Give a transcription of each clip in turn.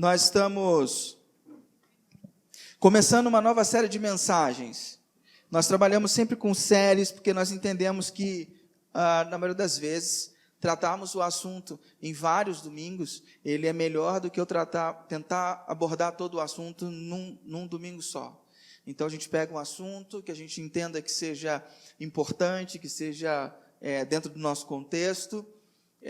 Nós estamos começando uma nova série de mensagens. Nós trabalhamos sempre com séries, porque nós entendemos que, na maioria das vezes, tratarmos o assunto em vários domingos, ele é melhor do que eu tentar abordar todo o assunto num domingo só. Então, a gente pega um assunto que a gente entenda que seja importante, que seja dentro do nosso contexto,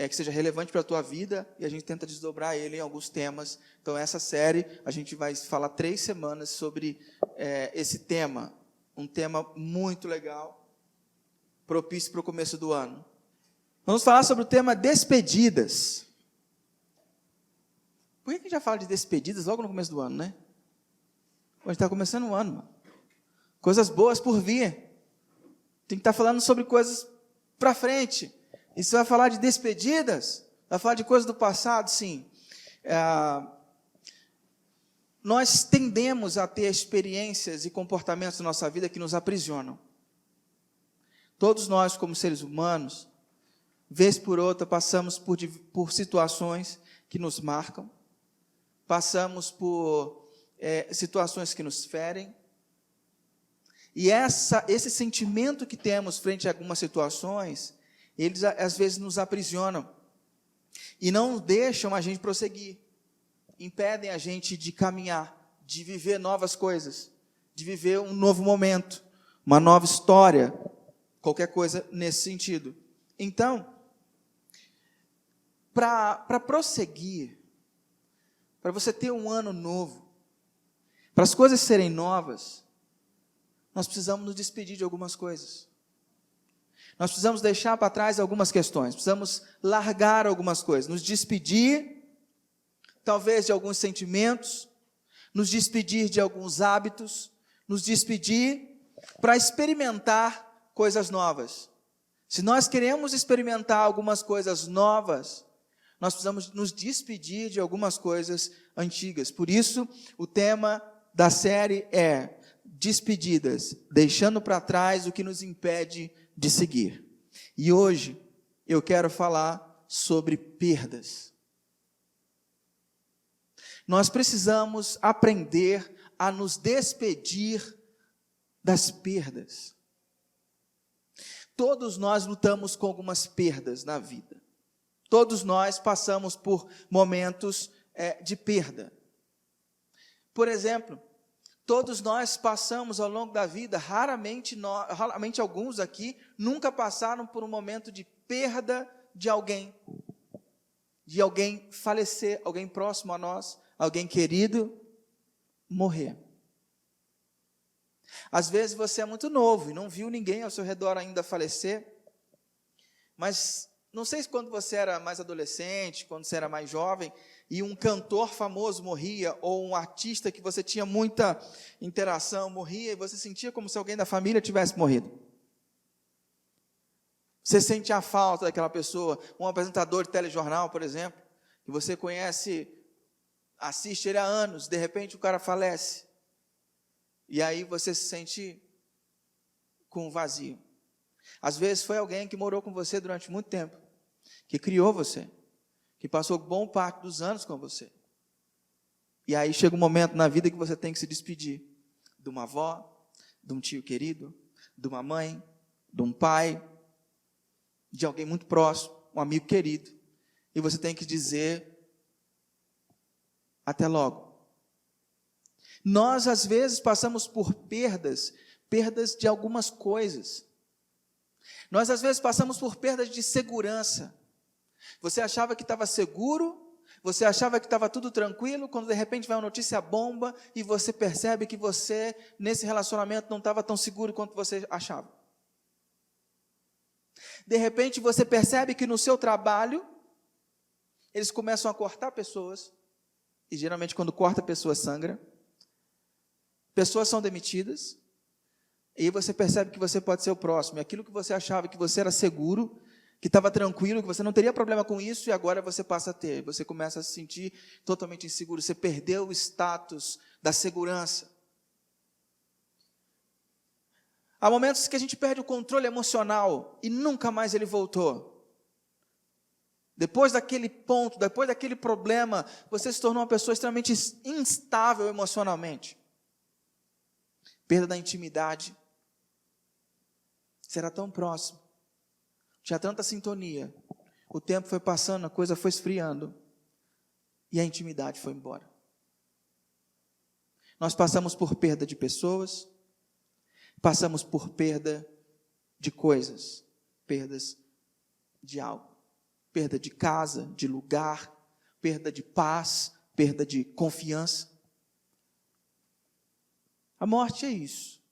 que seja relevante para a tua vida, e a gente tenta desdobrar ele em alguns temas. Então, essa série, a gente vai falar 3 semanas sobre esse tema, um tema muito legal, propício para o começo do ano. Vamos falar sobre o tema despedidas. Por que a gente já fala de despedidas logo no começo do ano, né? A gente está começando o ano, mano. Coisas boas por vir. Tem que estar falando sobre coisas para frente. E você vai falar de despedidas? Vai falar de coisas do passado? Sim. Nós tendemos a ter experiências e comportamentos na nossa vida que nos aprisionam. Todos nós, como seres humanos, vez por outra, passamos por situações que nos marcam, passamos por situações que nos ferem, e esse sentimento que temos frente a algumas situações, eles às vezes nos aprisionam, e não deixam a gente prosseguir, impedem a gente de caminhar, de viver novas coisas, de viver um novo momento, uma nova história, qualquer coisa nesse sentido. Então, para prosseguir, para você ter um ano novo, para as coisas serem novas, nós precisamos nos despedir de algumas coisas. Nós precisamos deixar para trás algumas questões, precisamos largar algumas coisas, nos despedir, talvez, de alguns sentimentos, nos despedir de alguns hábitos, nos despedir para experimentar coisas novas. Se nós queremos experimentar algumas coisas novas, nós precisamos nos despedir de algumas coisas antigas. Por isso, o tema da série é despedidas, deixando para trás o que nos impede de seguir. E hoje eu quero falar sobre perdas. Nós precisamos aprender a nos despedir das perdas. Todos nós lutamos com algumas perdas na vida. Todos nós passamos por momentos de perda. Por exemplo, todos nós passamos ao longo da vida, raramente alguns aqui, nunca passaram por um momento de perda de alguém falecer, alguém próximo a nós, alguém querido, morrer. Às vezes você é muito novo e não viu ninguém ao seu redor ainda falecer, mas não sei se quando você era mais adolescente, quando você era mais jovem, e um cantor famoso morria, ou um artista que você tinha muita interação morria, e você sentia como se alguém da família tivesse morrido. Você sente a falta daquela pessoa, um apresentador de telejornal, por exemplo, que você conhece, assiste ele há anos, de repente o cara falece, e aí você se sente com um vazio. Às vezes foi alguém que morou com você durante muito tempo, que criou você, que passou bom parte dos anos com você. E aí chega um momento na vida que você tem que se despedir de uma avó, de um tio querido, de uma mãe, de um pai, de alguém muito próximo, um amigo querido. E você tem que dizer até logo. Nós, às vezes, passamos por perdas de algumas coisas. Nós, às vezes, passamos por perdas de segurança. Você achava que estava seguro, você achava que estava tudo tranquilo, quando de repente vai uma notícia bomba e você percebe que você, nesse relacionamento, não estava tão seguro quanto você achava. De repente você percebe que no seu trabalho, eles começam a cortar pessoas, e geralmente quando corta a pessoa sangra, pessoas são demitidas, e você percebe que você pode ser o próximo, e aquilo que você achava que você era seguro, que estava tranquilo, que você não teria problema com isso, e agora você passa a ter. Você começa a se sentir totalmente inseguro. Você perdeu o status da segurança. Há momentos que a gente perde o controle emocional e nunca mais ele voltou. Depois daquele ponto, depois daquele problema, você se tornou uma pessoa extremamente instável emocionalmente. Perda da intimidade. Você era tão próximo, tinha tanta sintonia. O tempo foi passando, a coisa foi esfriando e a intimidade foi embora. Nós passamos por perda de pessoas, passamos por perda de coisas, perdas de algo, perda de casa, de lugar, perda de paz, perda de confiança. A morte é isso.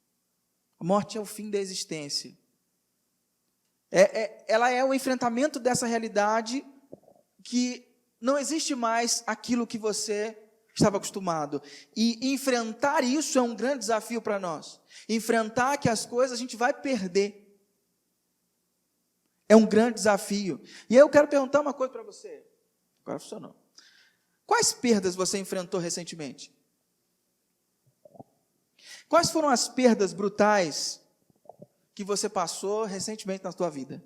A morte é o fim da existência. Ela é o enfrentamento dessa realidade que não existe mais aquilo que você estava acostumado. E enfrentar isso é um grande desafio para nós. Enfrentar que as coisas a gente vai perder. É um grande desafio. E aí eu quero perguntar uma coisa para você. Agora funcionou. Quais perdas você enfrentou recentemente? Quais foram as perdas brutais que você passou recentemente na sua vida?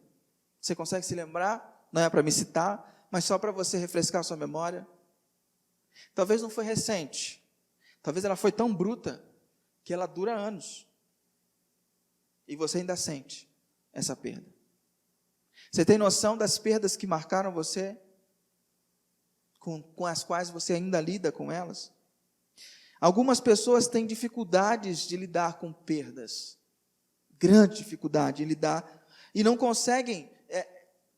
Você consegue se lembrar? Não é para me citar, mas só para você refrescar a sua memória. Talvez não foi recente. Talvez ela foi tão bruta que ela dura anos. E você ainda sente essa perda. Você tem noção das perdas que marcaram você? Com as quais você ainda lida com elas? Algumas pessoas têm dificuldades de lidar com perdas. Grande dificuldade de lidar. E não conseguem,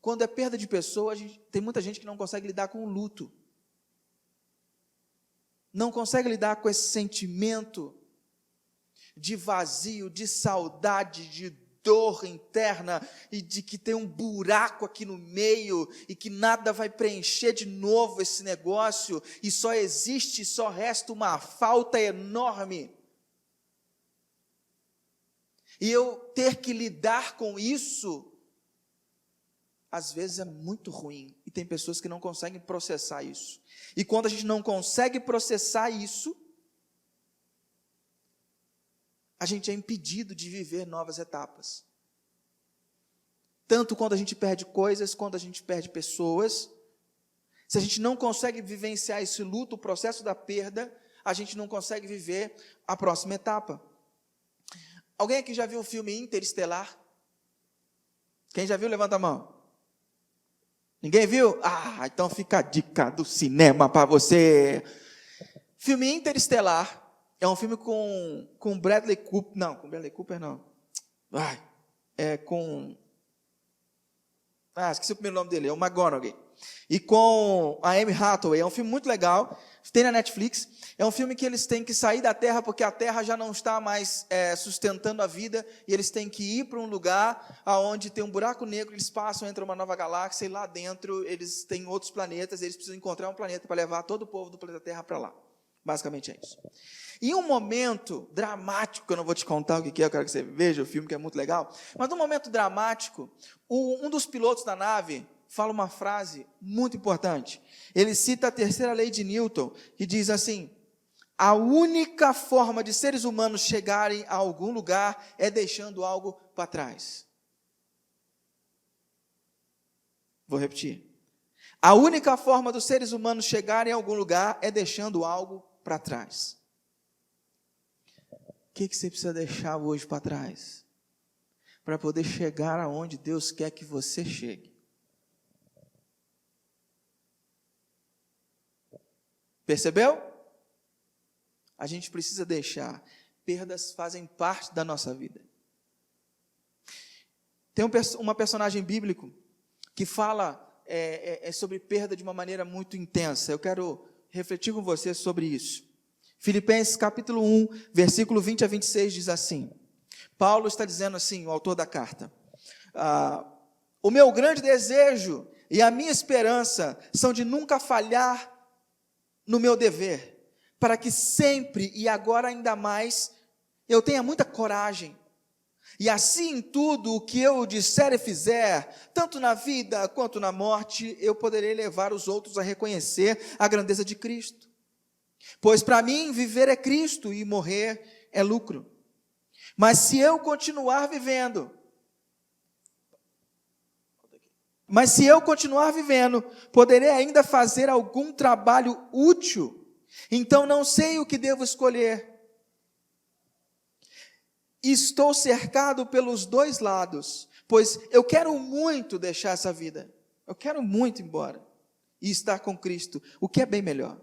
quando é perda de pessoa, tem muita gente que não consegue lidar com o luto. Não consegue lidar com esse sentimento de vazio, de saudade, de dor interna e de que tem um buraco aqui no meio e que nada vai preencher de novo esse negócio e só existe, só resta uma falta enorme. E eu ter que lidar com isso, às vezes é muito ruim. E tem pessoas que não conseguem processar isso. E quando a gente não consegue processar isso, a gente é impedido de viver novas etapas. Tanto quando a gente perde coisas, quando a gente perde pessoas. Se a gente não consegue vivenciar esse luto, o processo da perda, a gente não consegue viver a próxima etapa. Alguém aqui já viu o filme Interestelar? Quem já viu, levanta a mão. Ninguém viu? Ah, então fica a dica do cinema para você. Filme Interestelar é um filme com Bradley Cooper. Não, com Bradley Cooper não. Esqueci o primeiro nome dele, é o McGonagall. E com a Anne Hathaway. É um filme muito legal, tem na Netflix. É um filme que eles têm que sair da Terra, porque a Terra já não está mais sustentando a vida, e eles têm que ir para um lugar onde tem um buraco negro, eles passam, entram uma nova galáxia, e lá dentro eles têm outros planetas, eles precisam encontrar um planeta para levar todo o povo do planeta Terra para lá. Basicamente é isso. Em um momento dramático, que eu não vou te contar o que é, eu quero que você veja o filme, que é muito legal, mas num momento dramático, um dos pilotos da nave fala uma frase muito importante. Ele cita a terceira lei de Newton, que diz assim: a única forma de seres humanos chegarem a algum lugar é deixando algo para trás. Vou repetir. A única forma dos seres humanos chegarem a algum lugar é deixando algo para trás. O que você precisa deixar hoje para trás? Para poder chegar aonde Deus quer que você chegue. Percebeu? A gente precisa deixar. Perdas fazem parte da nossa vida. Tem uma personagem bíblico que fala sobre perda de uma maneira muito intensa. Eu quero refletir com você sobre isso. Filipenses capítulo 1, versículo 20 a 26 diz assim. Paulo está dizendo assim, o autor da carta. O meu grande desejo e a minha esperança são de nunca falhar no meu dever, para que sempre e agora ainda mais eu tenha muita coragem, e assim em tudo o que eu disser e fizer, tanto na vida quanto na morte, eu poderei levar os outros a reconhecer a grandeza de Cristo. Pois para mim viver é Cristo e morrer é lucro. Mas se eu continuar vivendo, Mas se eu continuar vivendo, poderei ainda fazer algum trabalho útil. Então não sei o que devo escolher. Estou cercado pelos dois lados, pois eu quero muito deixar essa vida. Eu quero muito ir embora e estar com Cristo, o que é bem melhor.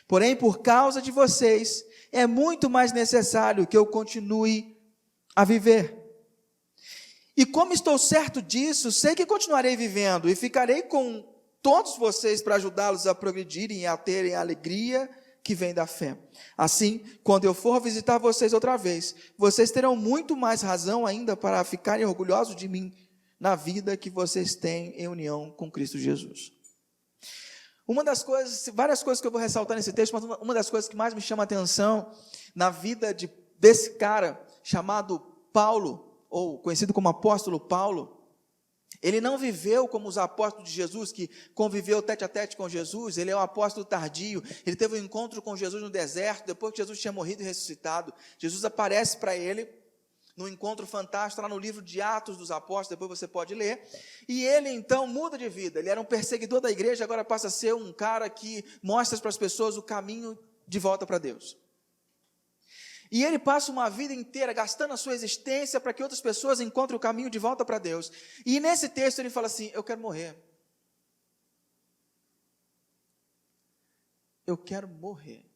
Porém, por causa de vocês, é muito mais necessário que eu continue a viver. E como estou certo disso, sei que continuarei vivendo e ficarei com todos vocês para ajudá-los a progredirem e a terem a alegria que vem da fé. Assim, quando eu for visitar vocês outra vez, vocês terão muito mais razão ainda para ficarem orgulhosos de mim na vida que vocês têm em união com Cristo Jesus. Uma das coisas, várias coisas que eu vou ressaltar nesse texto, mas uma das coisas que mais me chama a atenção na vida desse cara chamado Paulo, ou conhecido como apóstolo Paulo, ele não viveu como os apóstolos de Jesus, que conviveu tete a tete com Jesus. Ele é um apóstolo tardio, ele teve um encontro com Jesus no deserto, depois que Jesus tinha morrido e ressuscitado. Jesus aparece para ele, num encontro fantástico, lá no livro de Atos dos Apóstolos, depois você pode ler, e ele então muda de vida. Ele era um perseguidor da igreja, agora passa a ser um cara que mostra para as pessoas o caminho de volta para Deus. E ele passa uma vida inteira gastando a sua existência para que outras pessoas encontrem o caminho de volta para Deus. E nesse texto ele fala assim: eu quero morrer. Eu quero morrer.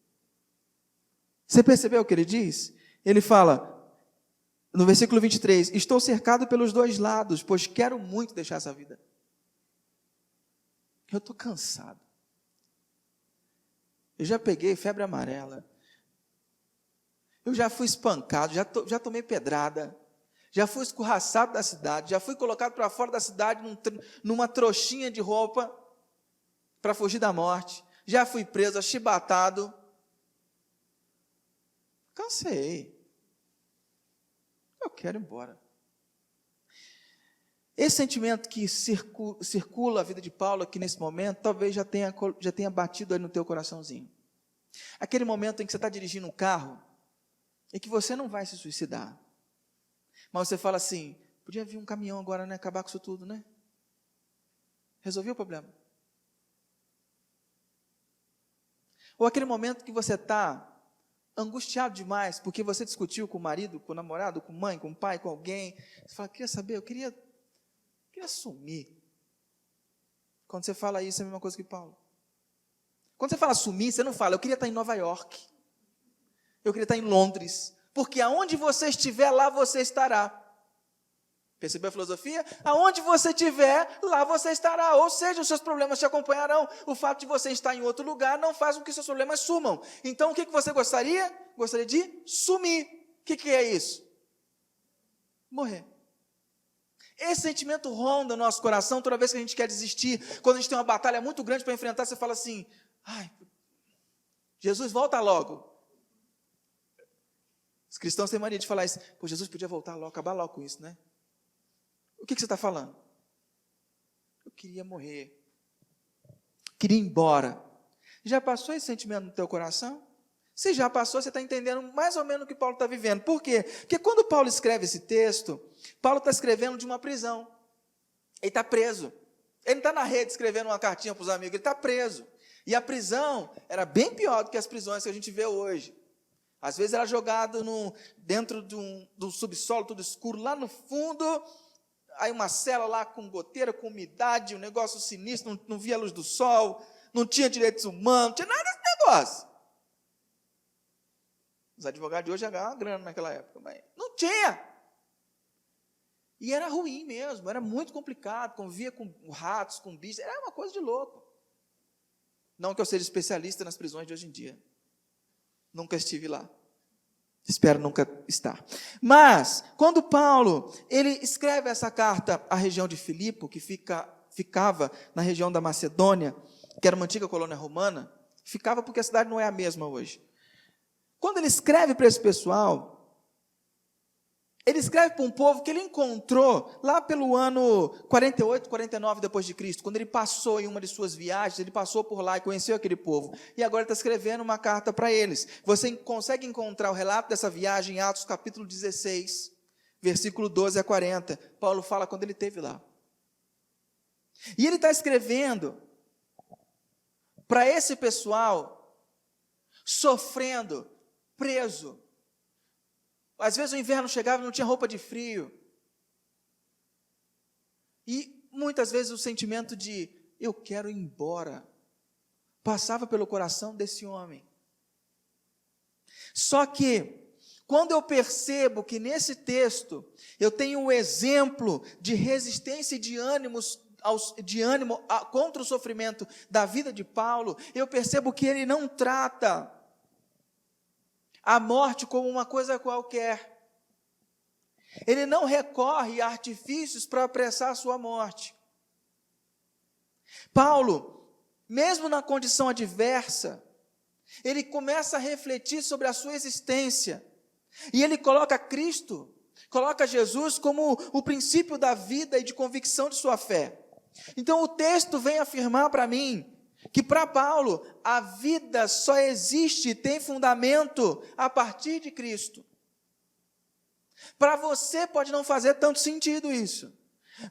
Você percebeu o que ele diz? Ele fala, no versículo 23, estou cercado pelos dois lados, pois quero muito deixar essa vida. Eu estou cansado. Eu já peguei febre amarela. Eu já fui espancado, já tomei pedrada, já fui escorraçado da cidade, já fui colocado para fora da cidade numa trouxinha de roupa para fugir da morte, já fui preso, achibatado. Cansei. Eu quero ir embora. Esse sentimento que circula a vida de Paulo aqui nesse momento, talvez já tenha batido aí no teu coraçãozinho. Aquele momento em que você está dirigindo um carro, e que você não vai se suicidar, mas você fala assim, podia vir um caminhão agora, né, acabar com isso tudo, né? Resolveu o problema. Ou aquele momento que você está angustiado demais, porque você discutiu com o marido, com o namorado, com a mãe, com o pai, com alguém, você fala, queria saber, eu queria sumir. Quando você fala isso, é a mesma coisa que Paulo. Quando você fala sumir, você não fala, eu queria estar em Nova York, eu queria estar em Londres, porque aonde você estiver, lá você estará. Percebeu a filosofia? Aonde você estiver, lá você estará. Ou seja, os seus problemas te acompanharão. O fato de você estar em outro lugar não faz com que seus problemas sumam. Então, o que você gostaria? Gostaria de sumir. O que é isso? Morrer. Esse sentimento ronda o nosso coração toda vez que a gente quer desistir. Quando a gente tem uma batalha muito grande para enfrentar, você fala assim, ai, Jesus, volta logo. Os cristãos têm mania de falar isso. Pô, Jesus podia voltar logo, acabar logo com isso, né? O que você está falando? Eu queria morrer. Queria ir embora. Já passou esse sentimento no teu coração? Se já passou, você está entendendo mais ou menos o que Paulo está vivendo. Por quê? Porque quando Paulo escreve esse texto, Paulo está escrevendo de uma prisão. Ele está preso. Ele não está na rede escrevendo uma cartinha para os amigos, ele está preso. E a prisão era bem pior do que as prisões que a gente vê hoje. Às vezes era jogado dentro do subsolo, tudo escuro, lá no fundo, aí uma cela lá com goteira, com umidade, um negócio sinistro, não via a luz do sol, não tinha direitos humanos, não tinha nada desse negócio. Os advogados de hoje já ganhavam grana naquela época, mas não tinha. E era ruim mesmo, era muito complicado, convivia com ratos, com bichos, era uma coisa de louco. Não que eu seja especialista nas prisões de hoje em dia. Nunca estive lá. Espero nunca estar. Mas, quando Paulo, ele escreve essa carta à região de Filipe, que ficava na região da Macedônia, que era uma antiga colônia romana, ficava porque a cidade não é a mesma hoje. Quando ele escreve para esse pessoal, ele escreve para um povo que ele encontrou lá pelo ano 48, 49 depois de Cristo, quando ele passou em uma de suas viagens, ele passou por lá e conheceu aquele povo, e agora está escrevendo uma carta para eles. Você consegue encontrar o relato dessa viagem em Atos capítulo 16, versículo 12 a 40, Paulo fala quando ele esteve lá. E ele está escrevendo para esse pessoal sofrendo, preso. Às vezes o inverno chegava e não tinha roupa de frio. E muitas vezes o sentimento de eu quero ir embora passava pelo coração desse homem. Só que, quando eu percebo que nesse texto eu tenho um exemplo de resistência e de ânimo contra o sofrimento da vida de Paulo, eu percebo que ele não trata a morte como uma coisa qualquer. Ele não recorre a artifícios para apressar a sua morte. Paulo, mesmo na condição adversa, ele começa a refletir sobre a sua existência. E ele coloca Cristo, coloca Jesus como o princípio da vida e de convicção de sua fé. Então o texto vem afirmar para mim que para Paulo a vida só existe, tem fundamento a partir de Cristo. Para você pode não fazer tanto sentido isso,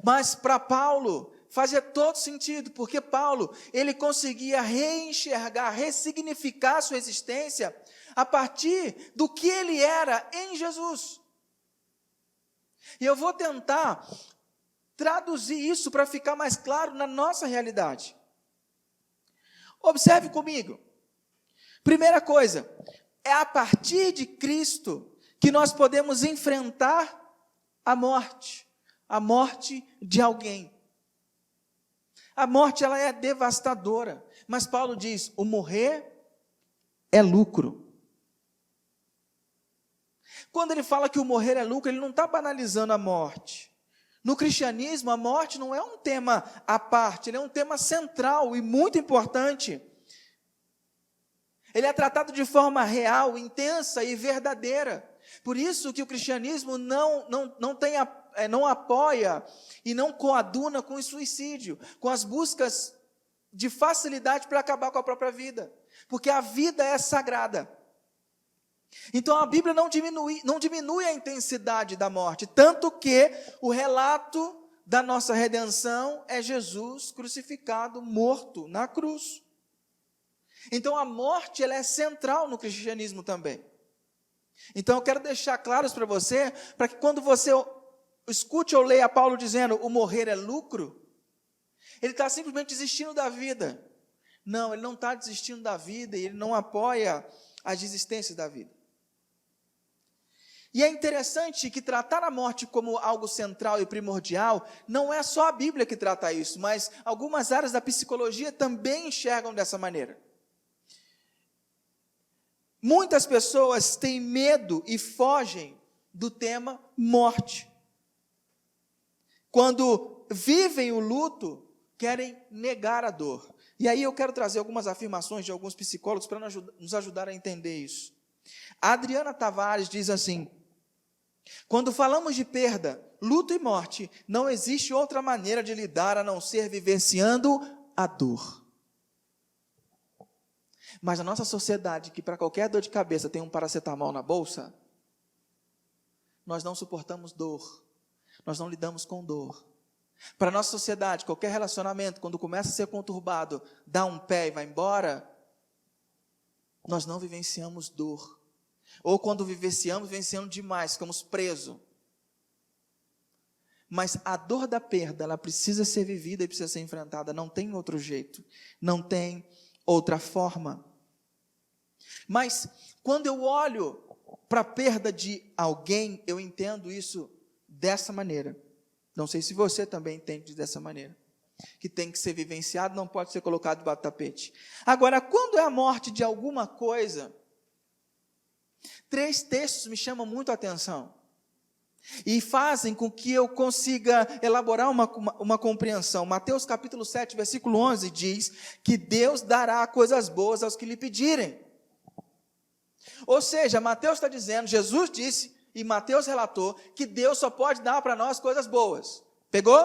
mas para Paulo fazia todo sentido, porque Paulo, ele conseguia reenxergar, ressignificar sua existência a partir do que ele era em Jesus. E eu vou tentar traduzir isso para ficar mais claro na nossa realidade. Observe comigo. Primeira coisa, é a partir de Cristo que nós podemos enfrentar a morte de alguém. A morte, ela é devastadora, mas Paulo diz, o morrer é lucro. Quando ele fala que o morrer é lucro, ele não está banalizando a morte. No cristianismo, a morte não é um tema à parte, ele é um tema central e muito importante. Ele é tratado de forma real, intensa e verdadeira. Por isso que o cristianismo não apoia e não coaduna com o suicídio, com as buscas de facilidade para acabar com a própria vida, porque a vida é sagrada. Então a Bíblia não diminui a intensidade da morte, tanto que o relato da nossa redenção é Jesus crucificado, morto na cruz. Então a morte, ela é central no cristianismo também. Então eu quero deixar claros para você, para que quando você escute ou leia Paulo dizendo o morrer é lucro, ele está simplesmente desistindo da vida. Não, ele não está desistindo da vida e ele não apoia as desistências da vida. E é interessante que tratar a morte como algo central e primordial, não é só a Bíblia que trata isso, mas algumas áreas da psicologia também enxergam dessa maneira. Muitas pessoas têm medo e fogem do tema morte. Quando vivem o luto, querem negar a dor. E aí eu quero trazer algumas afirmações de alguns psicólogos para nos ajudar a entender isso. A Adriana Tavares diz assim: quando falamos de perda, luto e morte, não existe outra maneira de lidar a não ser vivenciando a dor. Mas a nossa sociedade, que para qualquer dor de cabeça tem um paracetamol na bolsa, nós não suportamos dor, nós não lidamos com dor. Para a nossa sociedade, qualquer relacionamento, quando começa a ser conturbado, dá um pé e vai embora, nós não vivenciamos dor. Ou quando vivenciamos demais, ficamos presos. Mas a dor da perda, ela precisa ser vivida e precisa ser enfrentada, não tem outro jeito, não tem outra forma. Mas quando eu olho para a perda de alguém, eu entendo isso dessa maneira. Não sei se você também entende dessa maneira. Que tem que ser vivenciado, não pode ser colocado debaixo do tapete. Agora, quando é a morte de alguma coisa, 3 textos me chamam muito a atenção. E fazem com que eu consiga elaborar uma compreensão. Mateus capítulo 7, versículo 11 diz que Deus dará coisas boas aos que lhe pedirem. Ou seja, Mateus está dizendo, Jesus disse e Mateus relatou que Deus só pode dar para nós coisas boas. Pegou?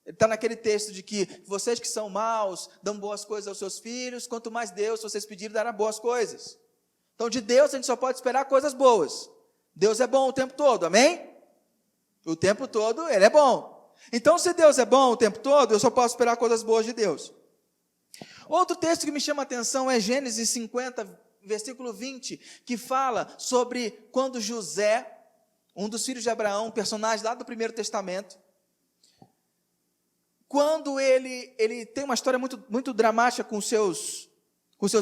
Ele está naquele texto de que vocês que são maus dão boas coisas aos seus filhos, quanto mais Deus, se vocês pedirem, dará boas coisas. Então de Deus a gente só pode esperar coisas boas. Deus é bom o tempo todo, amém? O tempo todo Ele é bom. Então, se Deus é bom o tempo todo, eu só posso esperar coisas boas de Deus. Outro texto que me chama a atenção é Gênesis 50, versículo 20, que fala sobre quando José, um dos filhos de Abraão, um personagem lá do Primeiro Testamento, quando ele tem uma história muito dramática com seus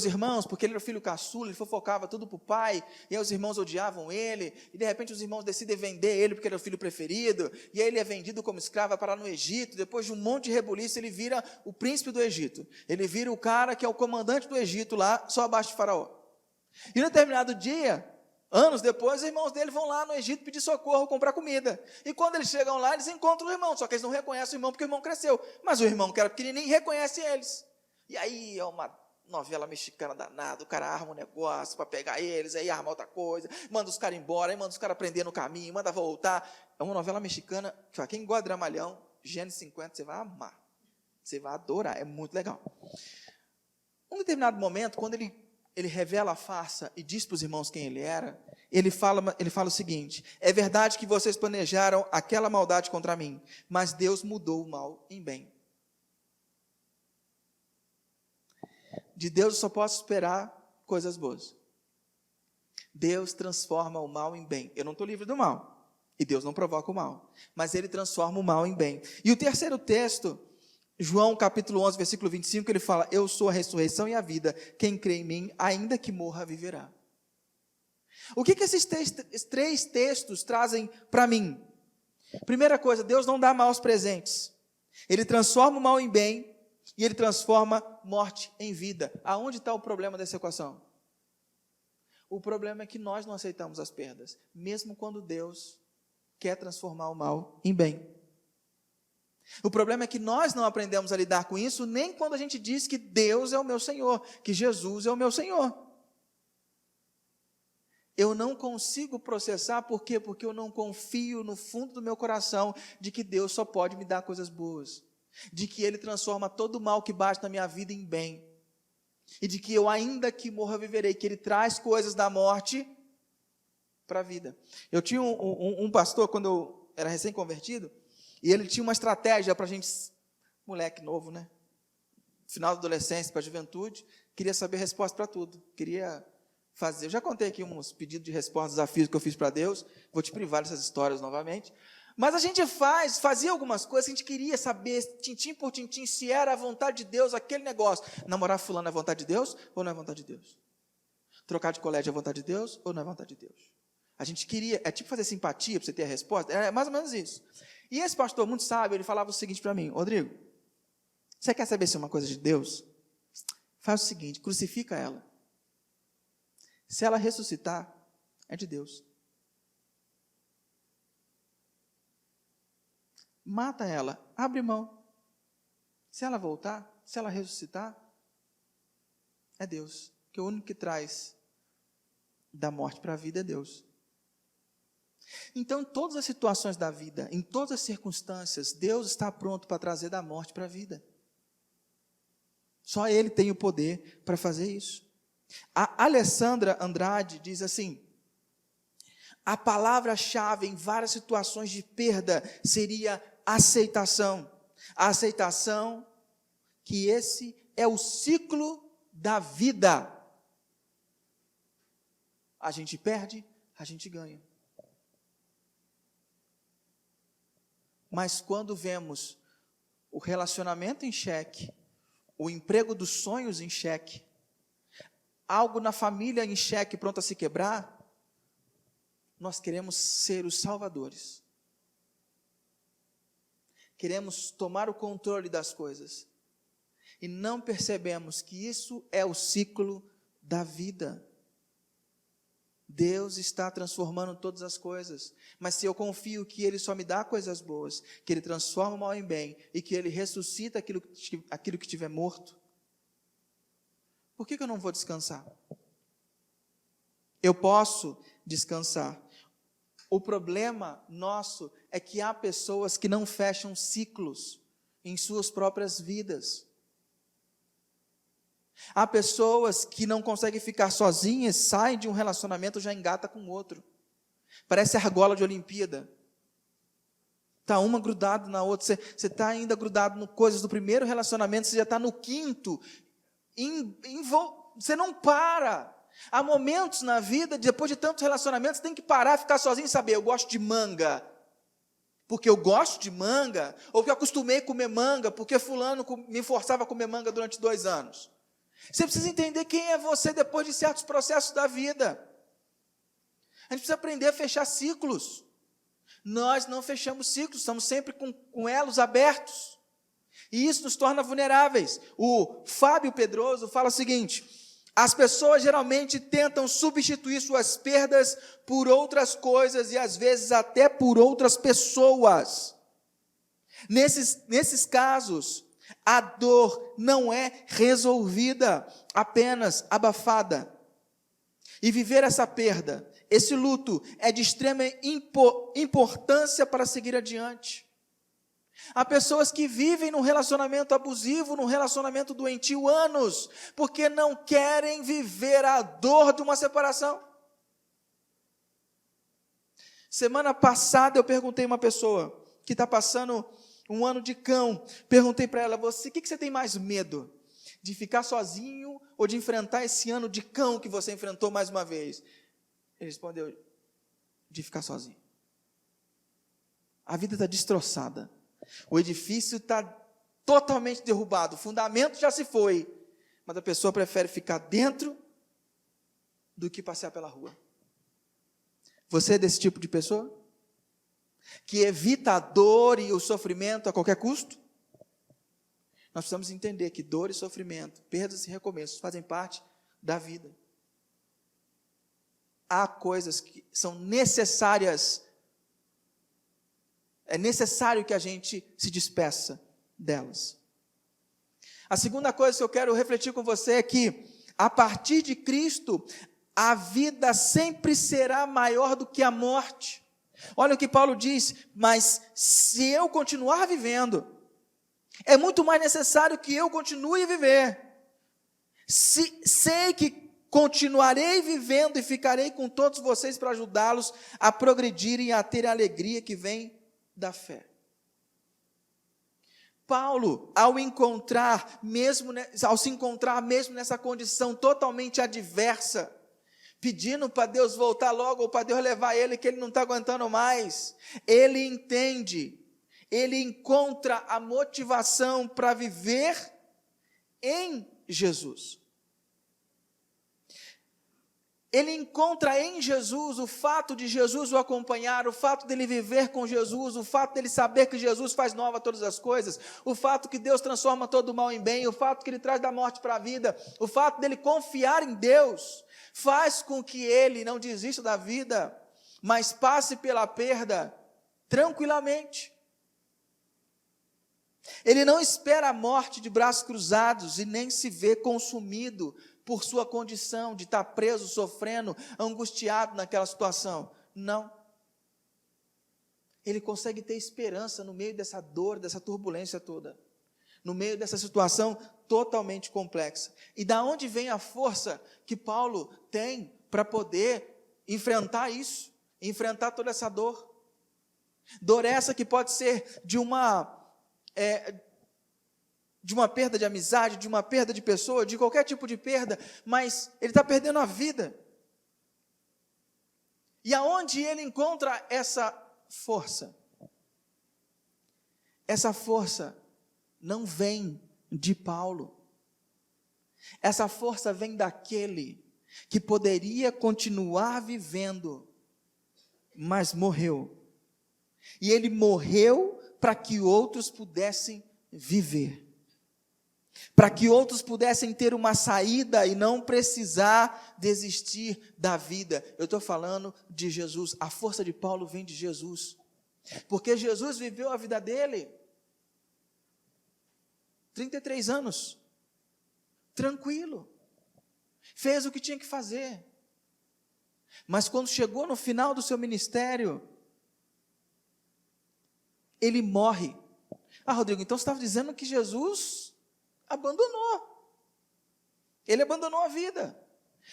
irmãos, porque ele era o filho caçula, ele fofocava tudo para o pai, e aí os irmãos odiavam ele, e de repente os irmãos decidem vender ele, porque ele era o filho preferido, e aí ele é vendido como escravo para no Egito, depois de um monte de rebuliço, ele vira o príncipe do Egito, ele vira o cara que é o comandante do Egito lá, só abaixo de Faraó. E num determinado dia, anos depois, os irmãos dele vão lá no Egito pedir socorro, comprar comida, e quando eles chegam lá, eles encontram o irmão, só que eles não reconhecem o irmão, porque o irmão cresceu, mas o irmão que era pequenininho reconhece eles, e aí é uma novela mexicana danada, o cara arma um negócio para pegar eles, aí arma outra coisa, manda os caras embora, aí manda os caras prender no caminho, manda voltar. É uma novela mexicana, que quem gosta de dramalhão, Gênesis 50, você vai amar, você vai adorar, é muito legal. Um determinado momento, quando ele revela a farsa e diz para os irmãos quem ele era, ele fala o seguinte: é verdade que vocês planejaram aquela maldade contra mim, mas Deus mudou o mal em bem. De Deus eu só posso esperar coisas boas. Deus transforma o mal em bem. Eu não estou livre do mal, e Deus não provoca o mal, mas Ele transforma o mal em bem. E o terceiro texto, João capítulo 11, versículo 25, ele fala: eu sou a ressurreição e a vida, quem crê em mim, ainda que morra, viverá. O que esses três textos trazem para mim? Primeira coisa, Deus não dá maus presentes, Ele transforma o mal em bem, e Ele transforma morte em vida. Aonde está o problema dessa equação? O problema é que nós não aceitamos as perdas, mesmo quando Deus quer transformar o mal em bem. O problema é que nós não aprendemos a lidar com isso, nem quando a gente diz que Deus é o meu Senhor, que Jesus é o meu Senhor. Eu não consigo processar, por quê? Porque eu não confio no fundo do meu coração de que Deus só pode me dar coisas boas, de que Ele transforma todo o mal que bate na minha vida em bem, e de que eu ainda que morra viverei, que Ele traz coisas da morte para a vida. Eu tinha um pastor, quando eu era recém-convertido, e ele tinha uma estratégia para a gente, moleque novo, né? Final da adolescência para a juventude, queria saber resposta para tudo, queria fazer. Eu já contei aqui uns pedidos de resposta, desafios que eu fiz para Deus, vou te privar dessas histórias novamente. Mas a gente fazia algumas coisas, a gente queria saber, tintim por tintim, se era a vontade de Deus aquele negócio. Namorar fulano é a vontade de Deus ou não é a vontade de Deus? Trocar de colégio é a vontade de Deus ou não é a vontade de Deus? A gente queria, é tipo fazer simpatia para você ter a resposta, é mais ou menos isso. E esse pastor, muito sábio, ele falava o seguinte para mim: Rodrigo, você quer saber se é uma coisa de Deus? Faz o seguinte, crucifica ela. Se ela ressuscitar, é de Deus. Mata ela, abre mão. Se ela voltar, se ela ressuscitar, é Deus. Porque o único que traz da morte para a vida é Deus. Então, em todas as situações da vida, em todas as circunstâncias, Deus está pronto para trazer da morte para a vida. Só Ele tem o poder para fazer isso. A Alessandra Andrade diz assim: a palavra-chave em várias situações de perda seria aceitação. A aceitação que esse é o ciclo da vida. A gente perde, a gente ganha. Mas quando vemos o relacionamento em xeque, o emprego dos sonhos em xeque, algo na família em xeque, pronto a se quebrar, nós queremos ser os salvadores. Queremos tomar o controle das coisas. E não percebemos que isso é o ciclo da vida. Deus está transformando todas as coisas, mas se eu confio que Ele só me dá coisas boas, que Ele transforma o mal em bem, e que Ele ressuscita aquilo que estiver morto, por que eu não vou descansar? Eu posso descansar. O problema nosso é que há pessoas que não fecham ciclos em suas próprias vidas. Há pessoas que não conseguem ficar sozinhas, saem de um relacionamento e já engata com outro. Parece argola de Olimpíada. Está uma grudado na outra, você está ainda grudado no coisas do primeiro relacionamento, você já está no quinto, você não para. Há momentos na vida, depois de tantos relacionamentos, você tem que parar, ficar sozinho e saber, eu gosto de manga, porque eu gosto de manga, ou porque eu acostumei a comer manga, porque fulano me forçava a comer manga durante 2 anos. Você precisa entender quem é você depois de certos processos da vida. A gente precisa aprender a fechar ciclos. Nós não fechamos ciclos, estamos sempre com elos abertos. E isso nos torna vulneráveis. O Fábio Pedroso fala o seguinte: as pessoas geralmente tentam substituir suas perdas por outras coisas e às vezes até por outras pessoas. Nesses casos, a dor não é resolvida, apenas abafada. E viver essa perda, esse luto, é de extrema importância para seguir adiante. Há pessoas que vivem num relacionamento abusivo, num relacionamento doentio, anos, porque não querem viver a dor de uma separação. Semana passada eu perguntei a uma pessoa que está passando um ano de cão, perguntei para ela, o que você tem mais medo? De ficar sozinho ou de enfrentar esse ano de cão que você enfrentou mais uma vez? Ele respondeu, de ficar sozinho. A vida está destroçada. O edifício está totalmente derrubado, o fundamento já se foi, mas a pessoa prefere ficar dentro do que passear pela rua. Você é desse tipo de pessoa? Que evita a dor e o sofrimento a qualquer custo? Nós precisamos entender que dor e sofrimento, perdas e recomeços fazem parte da vida. Há coisas que são necessárias. É necessário que a gente se despeça delas. A segunda coisa que eu quero refletir com você é que, a partir de Cristo, a vida sempre será maior do que a morte. Olha o que Paulo diz, mas se eu continuar vivendo, é muito mais necessário que eu continue a viver. Sei que continuarei vivendo e ficarei com todos vocês para ajudá-los a progredirem e a ter a alegria que vem da fé. Paulo, ao se encontrar mesmo nessa condição totalmente adversa, pedindo para Deus voltar logo, ou para Deus levar ele, que ele não está aguentando mais, ele entende, ele encontra a motivação para viver em Jesus. Ele encontra em Jesus o fato de Jesus o acompanhar, o fato dele viver com Jesus, o fato dele saber que Jesus faz nova todas as coisas, o fato que Deus transforma todo o mal em bem, o fato que ele traz da morte para a vida, o fato dele confiar em Deus, faz com que ele não desista da vida, mas passe pela perda tranquilamente. Ele não espera a morte de braços cruzados e nem se vê consumido por sua condição de estar preso, sofrendo, angustiado naquela situação. Não. Ele consegue ter esperança no meio dessa dor, dessa turbulência toda. No meio dessa situação totalmente complexa. E da onde vem a força que Paulo tem para poder enfrentar isso? Enfrentar toda essa dor? Dor essa que pode ser de uma perda de amizade, de uma perda de pessoa, de qualquer tipo de perda, mas ele está perdendo a vida. E aonde ele encontra essa força? Essa força não vem de Paulo. Essa força vem daquele que poderia continuar vivendo, mas morreu. E ele morreu para que outros pudessem viver. Para que outros pudessem ter uma saída e não precisar desistir da vida. Eu estou falando de Jesus. A força de Paulo vem de Jesus. Porque Jesus viveu a vida dele 33 anos. Tranquilo. Fez o que tinha que fazer. Mas quando chegou no final do seu ministério, ele morre. Ah, Rodrigo, então você estava dizendo que Jesus abandonou. Ele abandonou a vida.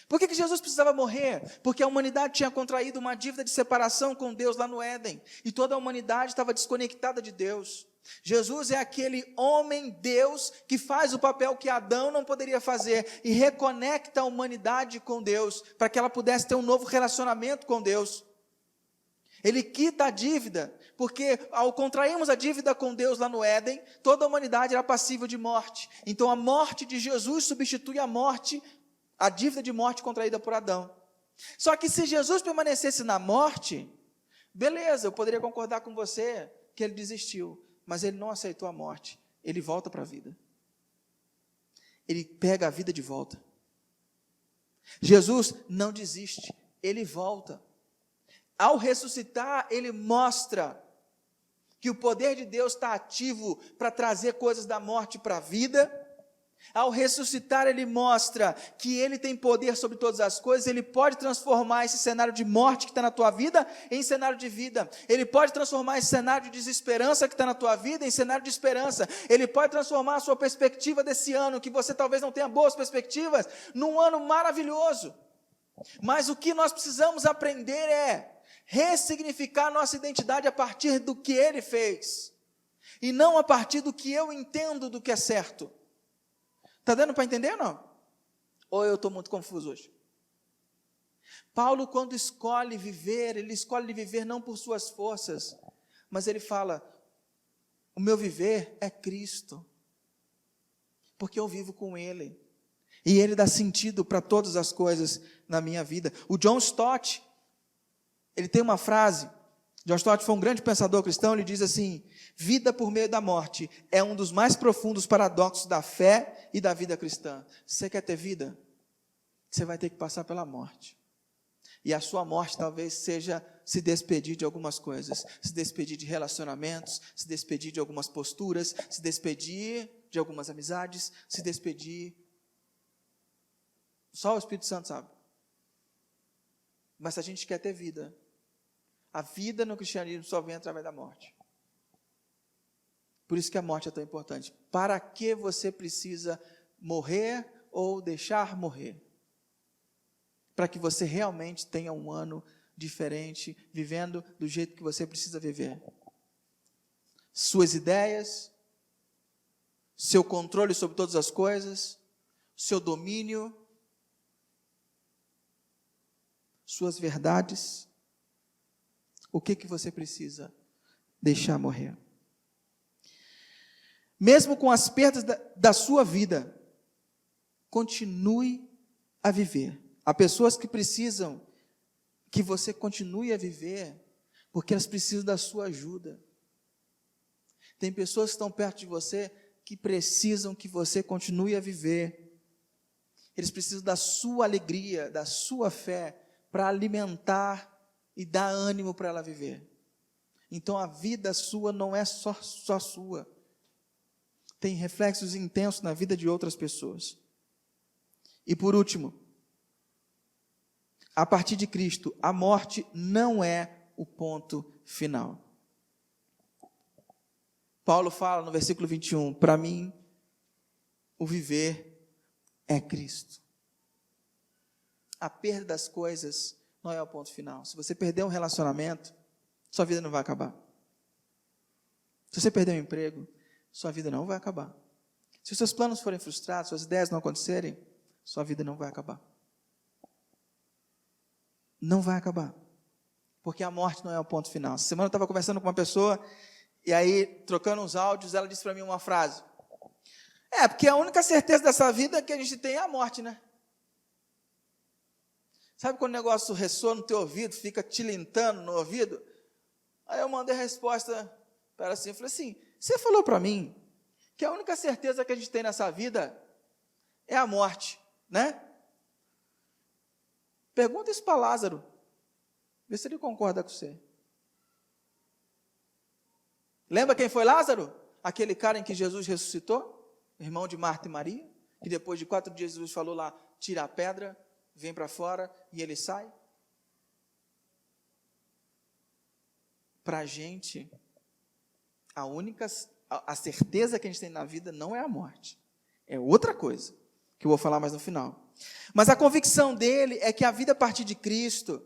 Por que Jesus precisava morrer? Porque a humanidade tinha contraído uma dívida de separação com Deus lá no Éden, e toda a humanidade estava desconectada de Deus. Jesus é aquele homem Deus que faz o papel que Adão não poderia fazer e reconecta a humanidade com Deus, para que ela pudesse ter um novo relacionamento com Deus. Ele quita a dívida, porque ao contrairmos a dívida com Deus lá no Éden, toda a humanidade era passível de morte. Então a morte de Jesus substitui a dívida de morte contraída por Adão. Só que se Jesus permanecesse na morte, beleza, eu poderia concordar com você que ele desistiu, mas ele não aceitou a morte, ele volta para a vida. Ele pega a vida de volta. Jesus não desiste, ele volta. Ao ressuscitar, ele mostra que o poder de Deus está ativo para trazer coisas da morte para a vida. Ao ressuscitar, ele mostra que ele tem poder sobre todas as coisas, ele pode transformar esse cenário de morte que está na tua vida em cenário de vida, ele pode transformar esse cenário de desesperança que está na tua vida em cenário de esperança, ele pode transformar a sua perspectiva desse ano, que você talvez não tenha boas perspectivas, num ano maravilhoso. Mas o que nós precisamos aprender é ressignificar nossa identidade a partir do que ele fez, e não a partir do que eu entendo do que é certo. Está dando para entender ou não? Ou eu estou muito confuso hoje? Paulo, quando escolhe viver, ele escolhe viver não por suas forças, mas ele fala, o meu viver é Cristo, porque eu vivo com Ele, e Ele dá sentido para todas as coisas na minha vida. O John Stott, ele tem uma frase, John Stott foi um grande pensador cristão, ele diz assim, vida por meio da morte é um dos mais profundos paradoxos da fé e da vida cristã. Você quer ter vida? Você vai ter que passar pela morte. E a sua morte talvez seja se despedir de algumas coisas, se despedir de relacionamentos, se despedir de algumas posturas, se despedir de algumas amizades, se despedir. Só o Espírito Santo sabe. Mas se a gente quer ter vida, a vida no cristianismo só vem através da morte. Por isso que a morte é tão importante. Para que você precisa morrer ou deixar morrer? Para que você realmente tenha um ano diferente, vivendo do jeito que você precisa viver. Suas ideias, seu controle sobre todas as coisas, seu domínio, suas verdades. O que você precisa deixar morrer? Mesmo com as perdas da sua vida, continue a viver. Há pessoas que precisam que você continue a viver, porque elas precisam da sua ajuda. Tem pessoas que estão perto de você que precisam que você continue a viver. Eles precisam da sua alegria, da sua fé, para alimentar e dar ânimo para ela viver. Então a vida sua não é só sua. Tem reflexos intensos na vida de outras pessoas. E por último, a partir de Cristo, a morte não é o ponto final. Paulo fala no versículo 21, para mim, o viver é Cristo. A perda das coisas não é o ponto final. Se você perder um relacionamento, sua vida não vai acabar. Se você perder um emprego, sua vida não vai acabar. Se os seus planos forem frustrados, suas ideias não acontecerem, sua vida não vai acabar. Não vai acabar. Porque a morte não é o ponto final. Essa semana eu estava conversando com uma pessoa, e aí, trocando uns áudios, ela disse para mim uma frase. Porque a única certeza dessa vida que a gente tem é a morte, né? Sabe quando o negócio ressoa no teu ouvido, fica tilintando no ouvido? Aí eu mandei a resposta para ela assim, eu falei assim, você falou para mim que a única certeza que a gente tem nessa vida é a morte, né? Pergunta isso para Lázaro, vê se ele concorda com você. Lembra quem foi Lázaro? Aquele cara em que Jesus ressuscitou, irmão de Marta e Maria, que depois de 4 dias Jesus falou lá, tira a pedra, vem para fora e ele sai. Para a gente, a certeza que a gente tem na vida não é a morte, é outra coisa, que eu vou falar mais no final. Mas a convicção dele é que a vida a partir de Cristo,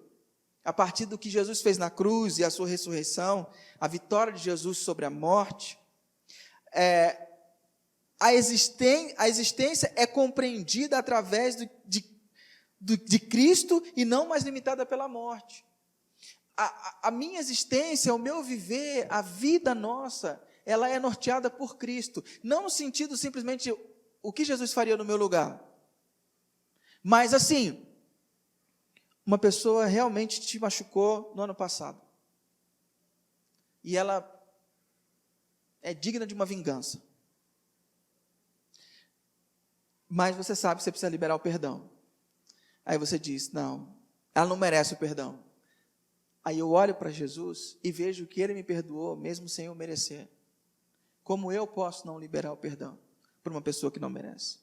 a partir do que Jesus fez na cruz e a sua ressurreição, a vitória de Jesus sobre a morte, a existência é compreendida através de Cristo e não mais limitada pela morte. A minha existência, o meu viver, a vida nossa, ela é norteada por Cristo. Não no sentido simplesmente o que Jesus faria no meu lugar. Mas assim, uma pessoa realmente te machucou no ano passado. E ela é digna de uma vingança. Mas você sabe que você precisa liberar o perdão. Aí você diz, não, ela não merece o perdão. Aí eu olho para Jesus e vejo que Ele me perdoou, mesmo sem eu merecer. Como eu posso não liberar o perdão para uma pessoa que não merece?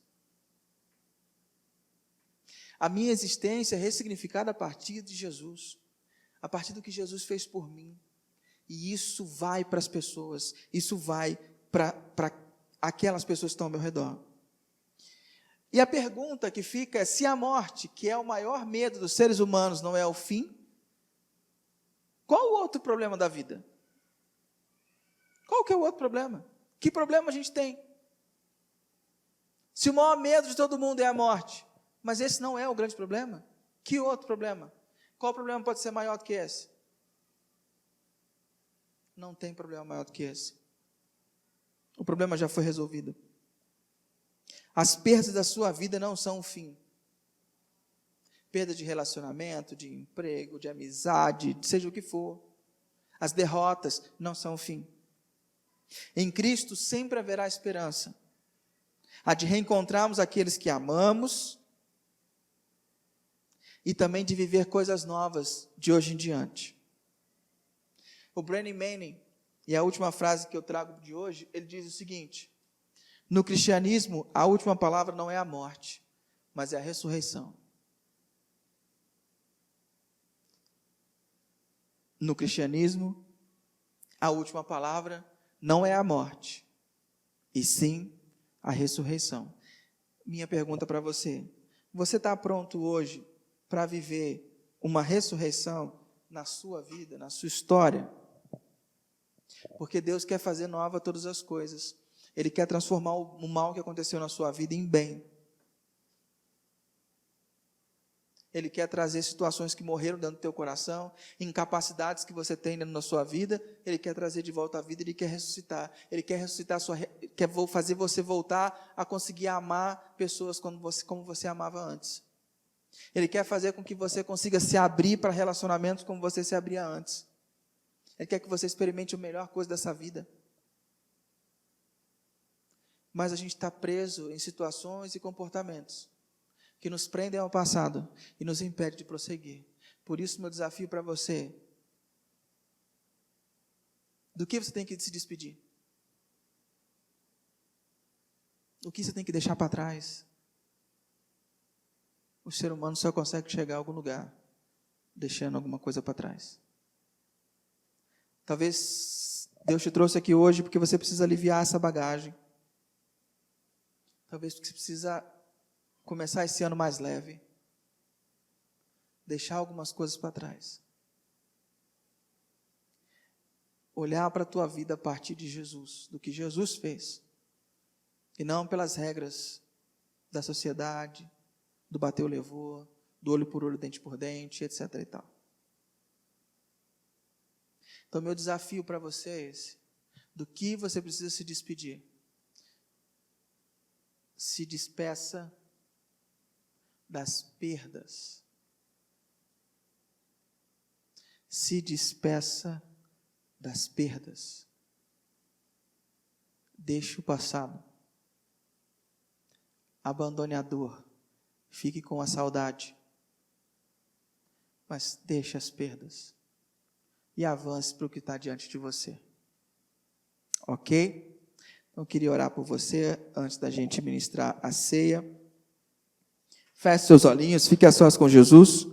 A minha existência é ressignificada a partir de Jesus, a partir do que Jesus fez por mim. E isso vai para as pessoas, isso vai para aquelas pessoas que estão ao meu redor. E a pergunta que fica é, se a morte, que é o maior medo dos seres humanos, não é o fim, qual o outro problema da vida? Qual que é o outro problema? Que problema a gente tem? Se o maior medo de todo mundo é a morte, mas esse não é o grande problema, que outro problema? Qual problema pode ser maior do que esse? Não tem problema maior do que esse. O problema já foi resolvido. As perdas da sua vida não são o fim. Perda de relacionamento, de emprego, de amizade, seja o que for. As derrotas não são o fim. Em Cristo sempre haverá esperança. A de reencontrarmos aqueles que amamos e também de viver coisas novas de hoje em diante. O Brennan Manning, e a última frase que eu trago de hoje, ele diz o seguinte: no cristianismo, a última palavra não é a morte, mas é a ressurreição. No cristianismo, a última palavra não é a morte, e sim a ressurreição. Minha pergunta para você: você está pronto hoje para viver uma ressurreição na sua vida, na sua história? Porque Deus quer fazer nova todas as coisas. Ele quer transformar o mal que aconteceu na sua vida em bem. Ele quer trazer situações que morreram dentro do teu coração, incapacidades que você tem dentro da sua vida, Ele quer trazer de volta à vida, Ele quer ressuscitar. Ele quer ressuscitar, quer fazer você voltar a conseguir amar pessoas como você amava antes. Ele quer fazer com que você consiga se abrir para relacionamentos como você se abria antes. Ele quer que você experimente a melhor coisa dessa vida. Mas a gente está preso em situações e comportamentos que nos prendem ao passado e nos impedem de prosseguir. Por isso, meu desafio para você: do que você tem que se despedir? O que você tem que deixar para trás? O ser humano só consegue chegar a algum lugar deixando alguma coisa para trás. Talvez Deus te trouxe aqui hoje porque você precisa aliviar essa bagagem. Talvez porque você precisa começar esse ano mais leve. Deixar algumas coisas para trás. Olhar para a tua vida a partir de Jesus, do que Jesus fez. E não pelas regras da sociedade, do bateu, levou, do olho por olho, dente por dente, etc. e tal. Então, meu desafio para você é esse: do que você precisa se despedir? Se despeça das perdas. Se despeça das perdas. Deixe o passado. Abandone a dor. Fique com a saudade. Mas deixe as perdas. E avance para o que está diante de você. Ok? Então, eu queria orar por você antes da gente ministrar a ceia. Feche seus olhinhos, fique a sós com Jesus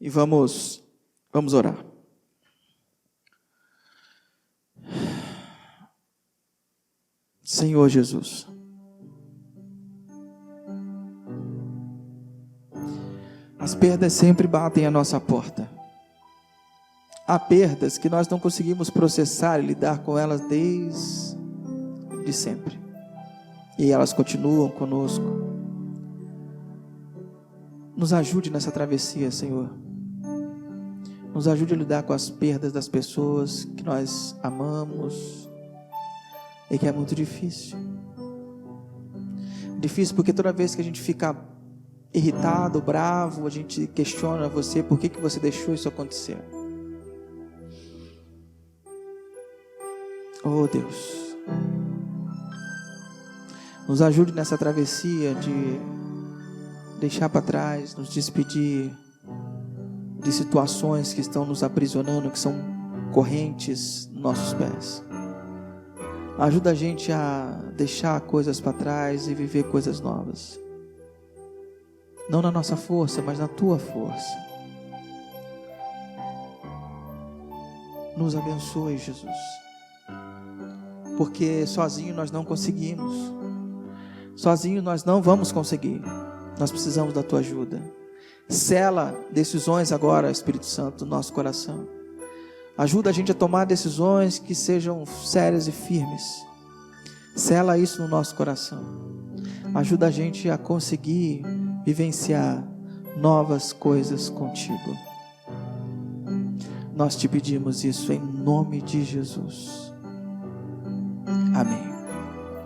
e vamos orar. Senhor Jesus, As perdas sempre batem à nossa porta. Há perdas que nós não conseguimos processar e lidar com elas desde sempre. E elas continuam conosco. Nos ajude nessa travessia, Senhor. Nos ajude a lidar com as perdas das pessoas que nós amamos e que é muito difícil. Difícil porque toda vez que a gente fica irritado, bravo, a gente questiona você, por que você deixou isso acontecer? Oh Deus, nos ajude nessa travessia de deixar para trás, nos despedir de situações que estão nos aprisionando, que são correntes nos nossos pés. Ajuda a gente a deixar coisas para trás e viver coisas novas. Não na nossa força, mas na tua força. Nos abençoe, Jesus. Porque sozinho nós não conseguimos. Sozinho nós não vamos conseguir. Nós precisamos da tua ajuda. Sela decisões agora, Espírito Santo, no nosso coração. Ajuda a gente a tomar decisões que sejam sérias e firmes. Sela isso no nosso coração. Ajuda a gente a conseguir vivenciar novas coisas contigo. Nós te pedimos isso em nome de Jesus.